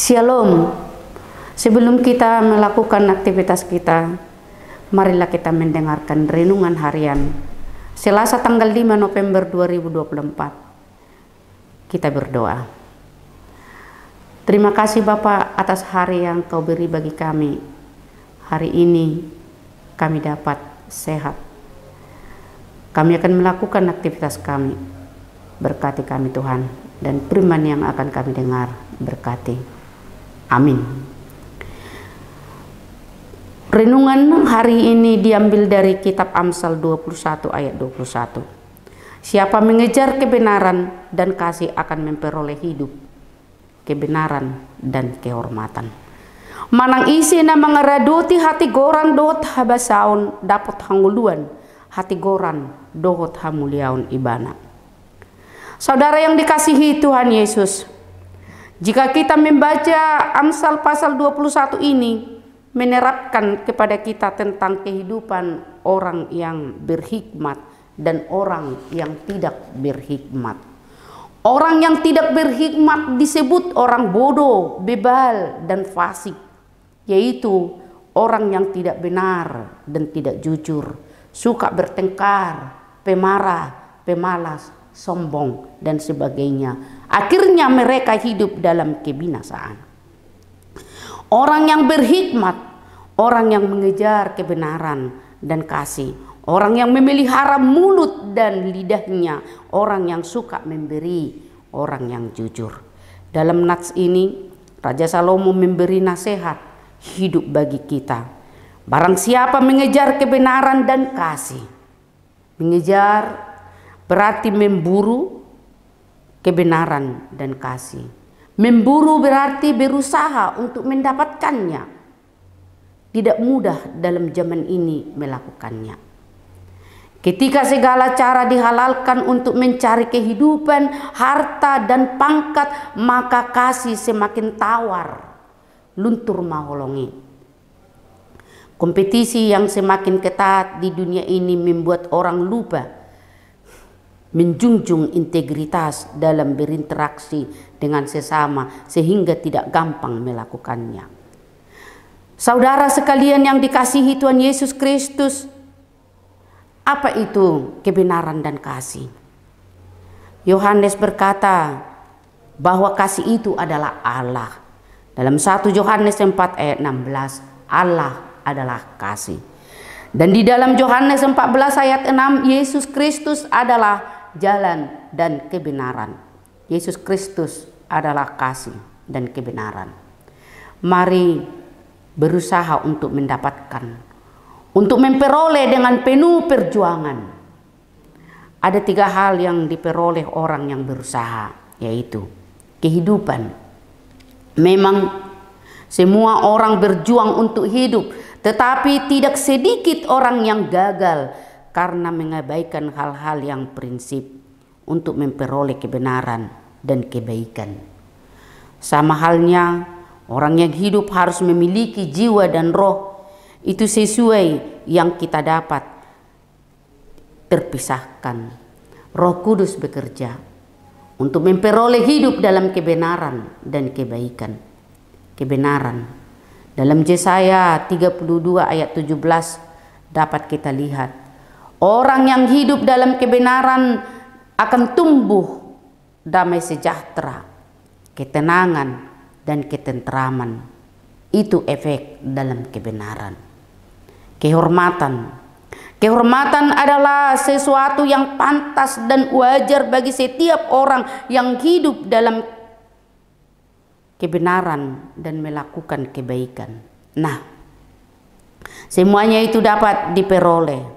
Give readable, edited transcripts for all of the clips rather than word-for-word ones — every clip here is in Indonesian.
Shalom. Sebelum kita melakukan aktivitas kita, marilah kita mendengarkan renungan harian Selasa tanggal 5 November 2024. Kita berdoa. Terima kasih Bapa atas hari yang Kau beri bagi kami. Hari ini kami dapat sehat. Kami akan melakukan aktivitas kami. Berkati kami Tuhan, dan firman yang akan kami dengar berkati. Amin. Renungan hari ini diambil dari kitab Amsal 21 ayat 21. Siapa mengejar kebenaran dan kasih akan memperoleh hidup, kebenaran dan kehormatan. Manang isi na mangaradoti hati goran dot habasaun dapat hanguluan, hati goran dohot hamuliaun ibana. Saudara yang dikasihi Tuhan Yesus, jika kita membaca Amsal pasal 21 ini menerapkan kepada kita tentang kehidupan orang yang berhikmat dan orang yang tidak berhikmat. Orang yang tidak berhikmat disebut orang bodoh, bebal, dan fasik, yaitu orang yang tidak benar dan tidak jujur, suka bertengkar, pemarah, pemalas, sombong, dan sebagainya. Akhirnya mereka hidup dalam kebinasaan. Orang yang berhikmat, orang yang mengejar kebenaran dan kasih, orang yang memelihara mulut dan lidahnya, orang yang suka memberi, orang yang jujur. Dalam nats ini, Raja Salomo memberi nasihat hidup bagi kita. Barang siapa mengejar kebenaran dan kasih. Mengejar berarti memburu kebenaran dan kasih. Memburu berarti berusaha untuk mendapatkannya. Tidak mudah dalam zaman ini melakukannya. Ketika segala cara dihalalkan untuk mencari kehidupan, harta dan pangkat, maka kasih semakin tawar, luntur maholongi. Kompetisi yang semakin ketat di dunia ini membuat orang lupa menjunjung integritas dalam berinteraksi dengan sesama sehingga tidak gampang melakukannya. Saudara sekalian yang dikasihi Tuhan Yesus Kristus, apa itu kebenaran dan kasih? Yohanes berkata bahwa kasih itu adalah Allah. Dalam 1 Yohanes 4 ayat 16, Allah adalah kasih. Dan di dalam Yohanes 14 ayat 6, Yesus Kristus adalah jalan dan kebenaran. Yesus Kristus adalah kasih dan kebenaran. Mari berusaha untuk mendapatkan, untuk memperoleh dengan penuh perjuangan. Ada 3 hal yang diperoleh orang yang berusaha, yaitu kehidupan. Memang semua orang berjuang untuk hidup, tetapi tidak sedikit orang yang gagal karena mengabaikan hal-hal yang prinsip untuk memperoleh kebenaran dan kebaikan. Sama halnya orang yang hidup harus memiliki jiwa dan roh. Itu sesuai yang kita dapat terpisahkan. Roh Kudus bekerja untuk memperoleh hidup dalam kebenaran dan kebaikan. Kebenaran. Dalam Yesaya 32 ayat 17 dapat kita lihat, orang yang hidup dalam kebenaran akan tumbuh damai sejahtera, ketenangan, dan ketentraman. Itu efek dalam kebenaran. Kehormatan. Kehormatan adalah sesuatu yang pantas dan wajar bagi setiap orang yang hidup dalam kebenaran dan melakukan kebaikan. Nah, semuanya itu dapat diperoleh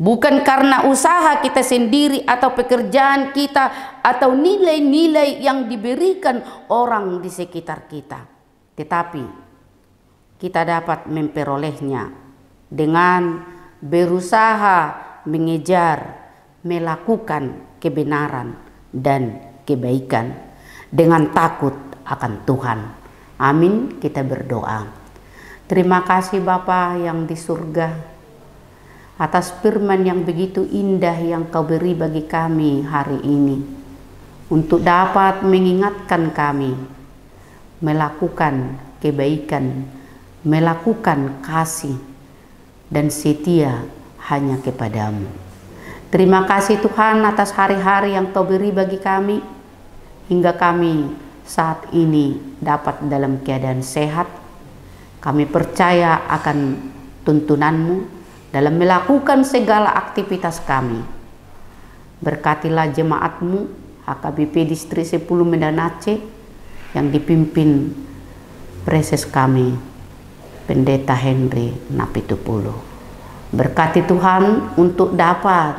bukan karena usaha kita sendiri atau pekerjaan kita atau nilai-nilai yang diberikan orang di sekitar kita. Tetapi kita dapat memperolehnya dengan berusaha mengejar, melakukan kebenaran dan kebaikan dengan takut akan Tuhan. Amin. Kita berdoa. Terima kasih Bapa yang di surga, atas firman yang begitu indah yang Kau beri bagi kami hari ini, untuk dapat mengingatkan kami melakukan kebaikan, melakukan kasih dan setia hanya kepadamu. Terima kasih Tuhan atas hari-hari yang Kau beri bagi kami, hingga kami saat ini dapat dalam keadaan sehat. Kami percaya akan tuntunan-Mu dalam melakukan segala aktivitas kami. Berkatilah jemaat-Mu HKBP Distrik 10 Medan Aceh yang dipimpin preses kami Pendeta Henry Napitupulo. Berkati Tuhan untuk dapat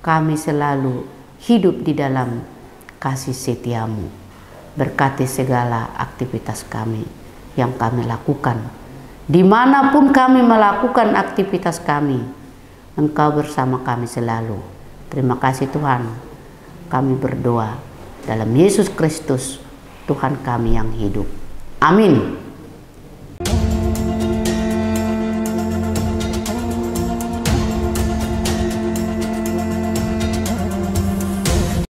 kami selalu hidup di dalam kasih setia-Mu. Berkati segala aktivitas kami yang kami lakukan. Dimanapun kami melakukan aktivitas kami, Engkau bersama kami selalu. Terima kasih Tuhan. Kami berdoa dalam Yesus Kristus, Tuhan kami yang hidup. Amin.